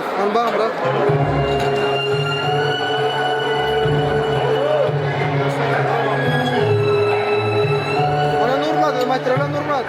Evet, onu bakın bırak. Ona nurmadı, materyale nurmadı.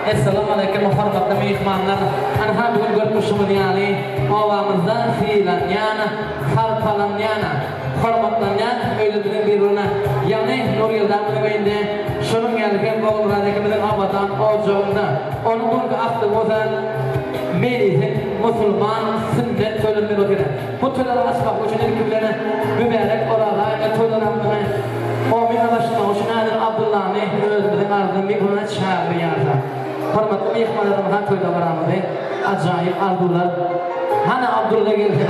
Assalamu alaikum hormatly mehmonlar. Ana bugun görmüşsüz yani ovamızda fiilanyan, harfalanyan, hormatlanyan öýledigin birine. Yani Nur Yıldam beýinde şunun gelgen bolradykymyzyň abadan ojagynda onu burga akdy bozan melihin musulman sünnet tölerleri ötüre. Bu töler asbaq üçin erkeklerine mübarek olarak toleranlygy o minnaşyna oşunadyr Abdullahny özüňiň ardyny mikrofona çağırýar. Hormatly mehmonlarym han toýda baramyzy ajaýyp arzular. Hana Abdulla geldi.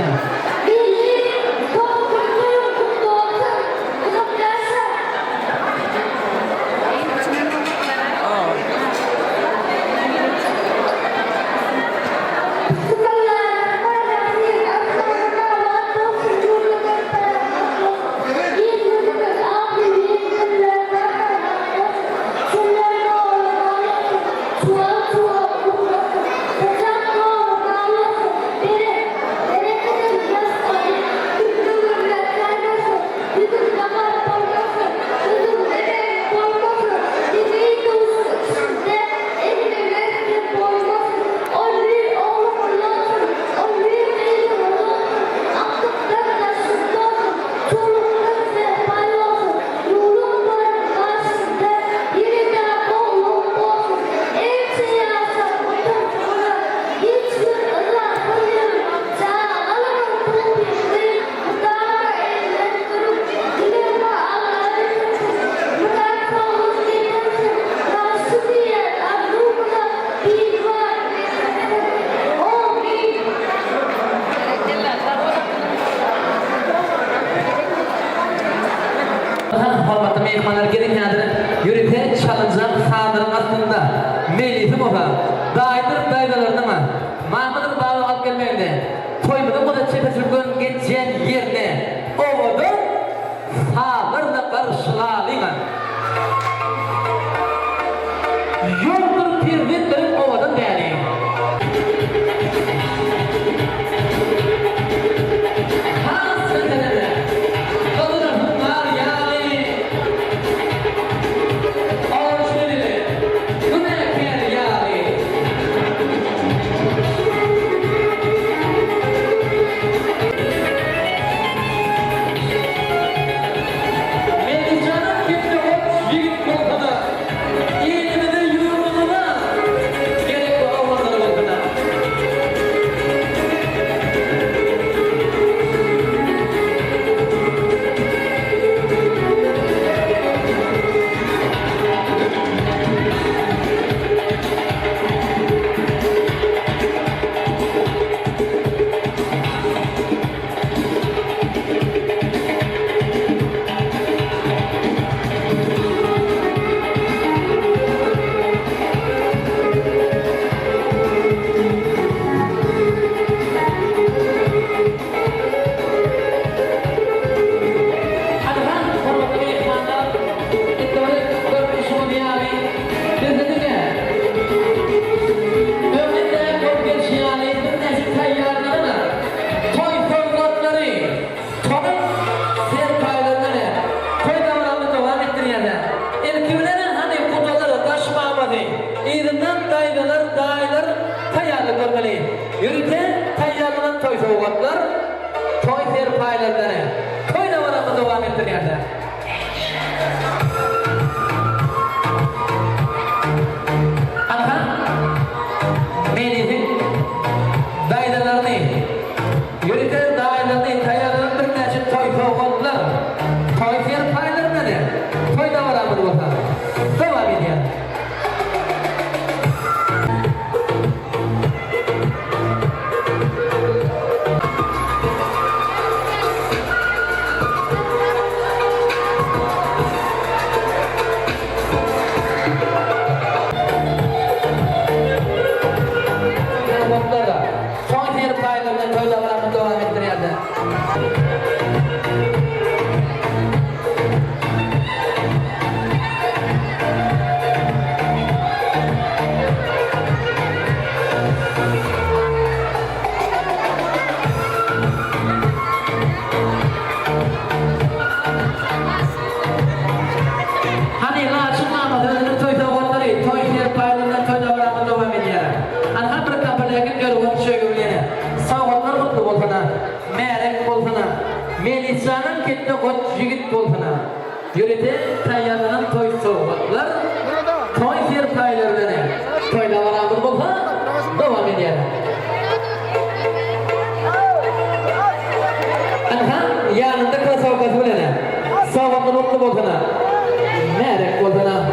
mehmanlar gerekkendir. Yürüte çalınacak sağların aslında. Melisi moha. Daydır daydalarını mı? Mahmud'un bağı alıp gelmeyinde. Toymada bu da görmeli. Yürüte tayyarlanan toy soğuklar, toy serpaylarları. Toy navaramı devam ettiriyerde. Anha, menizin daydalarını, yürüte daydalarını tayyarlanan bir neçin toy soğuklar, toy serpaylarları, toy navaramı devam ediyor. Melisa'nın kitle koç jigit bolsana. Yürüte tayyarlanan toy soğuklar, toy serpaylarını, toylavarağımız bolsa, devam ediyor. Anha, yanında kıla soğukası bilene, soğuklar mutlu bolsana, merek bolsana.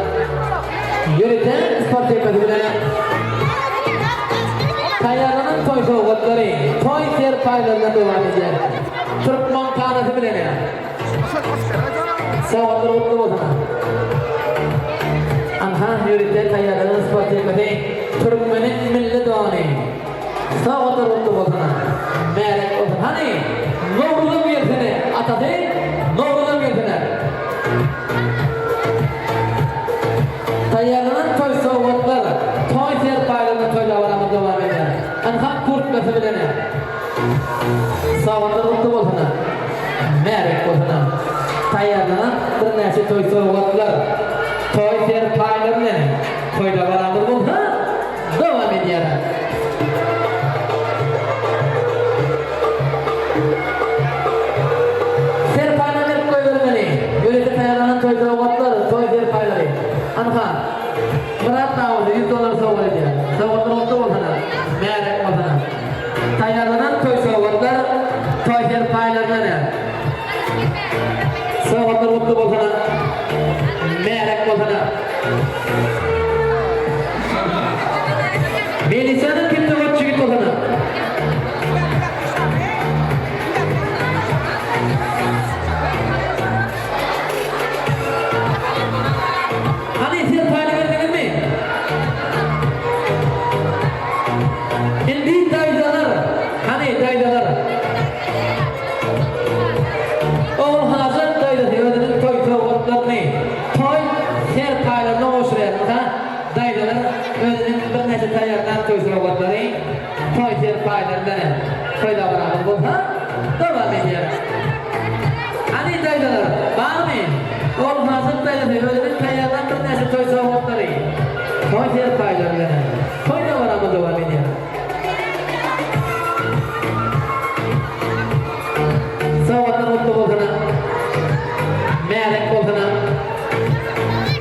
Yürüte spor çekmesi bilene, tayyarlanan toy soğukları, toy serpaylarını devam ediyor. Türkmen kanatı bilene. Sağlıklı mutlu olsun. Anha yürüte tayyarlanan spor çekmesi, Türkmen'in milli doğanı. Sağlıklı mutlu olsun. Merek olsun. Hani Novruz'un yersene, atası Novruz'un yersene. Tayyarlanan toy soğuklar, toy serpaylarına toylavarağımız devam eder. Anha kurtması bilene. Sağlıklı mutlu olsun. Merek olsun. Tayyarlanan bir neçe toy soğuklar, toy serpaylarını toylavarağımız bolsa devam ediyor. Serpaylarını koyulmalı. Yürüte tayyarlanan toy soğuklar, toy serpayları. Anha, Murat Dağı'da $100 soğuk ediyor. Sağlıklı mutlu olsun. Merek olsun. Tayyarlanan toy soğuklar, toy serpaylarını sağlıklı mutlu olsun. Merek olsun. Melisa'nın kitle koç jigit olsun. Hani serpaylı verdiniz mi? Şimdi daydalar, hani daydalar. O hazır daydası ödünün toy soğuklarını, toy serpaylarını hoşlayarlar. Daydalar ödünün bir neçe tayyarlanan toy soğuklarını, toy serpaylarını toylavarağımız bolsa devam ediyor. Hani daydalar, var mı? O hazır daydası ödünün tayyarlanan bir neçe toy soğukları, toy serpaylarını toylavarağımız devam ediyor. Sağlıklı mutlu olsun. Merek olsun.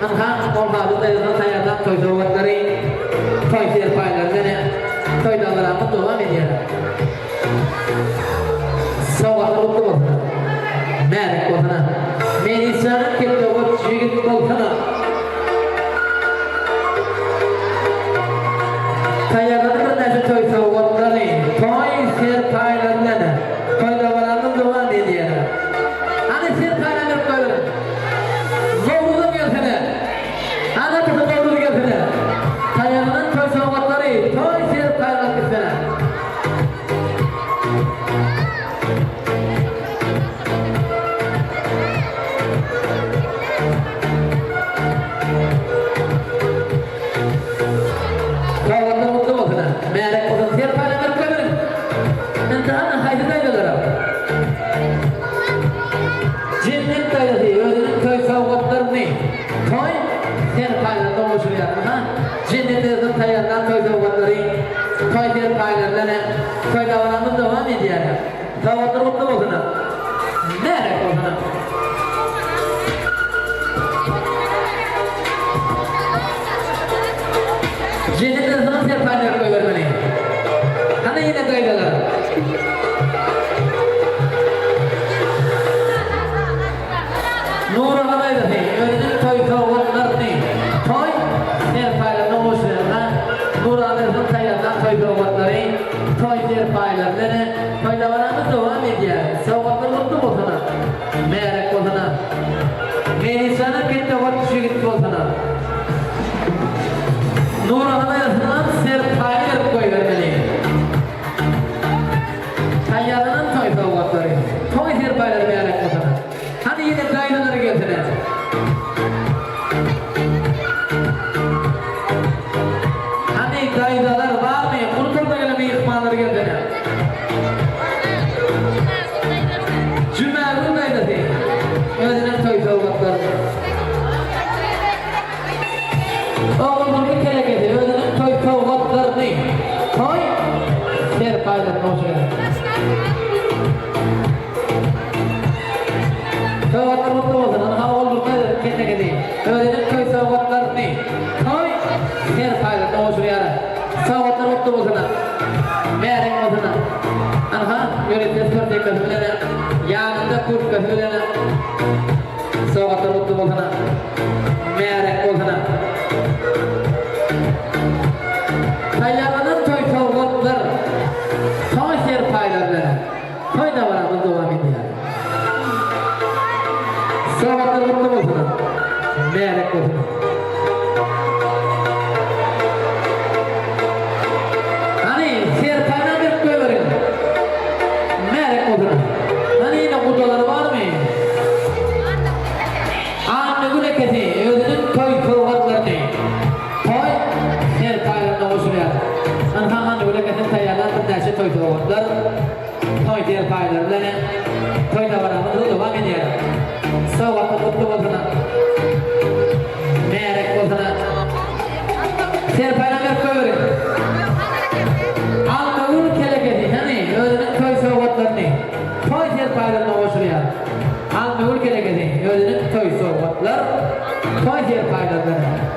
Anha, olmadı da tayyarlanan toy soğukları, toy serpaylarını toylavarağımız devam ediyor. Sağlıklı mutlu olsun. Merek olsun. Melisa'nın kitle koç jigit olsun. Tayyarlanan bir neçe toy soğukları, toy serpaylarını toylavarağımız devam ediyor. Hani serpaylarını koyalım. Novruz'un gelsene. Ana kızı Novruz gelsene. Tayyarlanan toy soğukları, toy serpaylarını gelsene. faydalarına faydalanıp devam ediyor. Zavatlar mutlu olsun. Nereye olsun? Cennetten sana ser faydalar koy vermeli. Hani yine kaydalar. Nur halayda değil. Öyle toy kavgatlar değil. Toy ser faydalarına hoşlanma. Nur halayda sayıdan toy kavgatları. Toy ser faydalarına faydalanıp devam ediyor. Zavatlar mutlu olsun. Merak olsun. Melisa'nın kendi vakti şirketi olsun. Nur Anadolu'dan ser faydalar koy vermeli. Hayalının toy kavgatları. Toy ser faydaları merak olsun. Hadi yine kaydaları getirin. Hani kaydalar var mı? Unutur da gelmeyi ihmalları getirin. Cümle'nin kaydası. Özünün toy kavgatları. Oğlum bir kere getir. Özünün toy kavgatlarını. Toy ser faydalarını hoşlanır. Kavgatlar mutlu olsun. Ana oğlum kendine getir. Özünün toy kavgatlarını. Toy ser faydalarını hoşlanır. Kavgatlar mutlu olsun. Merak olsun. Ana yönetim seperti kazanır. Yanında kurt kazanır. Kavgatlar mutlu olsun. Merak olsun. Hayalının toy kavgatlar. Toy ser faydaları. Toy da var ama devam ediyor. Kavgatlar mutlu olsun. Merak olsun. Hani ser faydaları bir koy verin. Merak olsun. Hani yine kutuları var mı? Anne güne kedi. Özünün toy kavgatlarını. Toy ser faydalarını hoşlanıyor. Anne güne kedi sayarlar. Bir derse toy kavgatlar. Toy ser faydalarını. Toy da var ama devam ediyor. Kavgatlar mutlu olsun. Merak olsun. Ser faydaları koy verin. Anne güne kedi. Hani özünün toy kavgatlarını. Toy ser faydalarını hoşlanıyor. Anne güne kedi. Özünün toy kavgatlar. Toy ser faydalarını.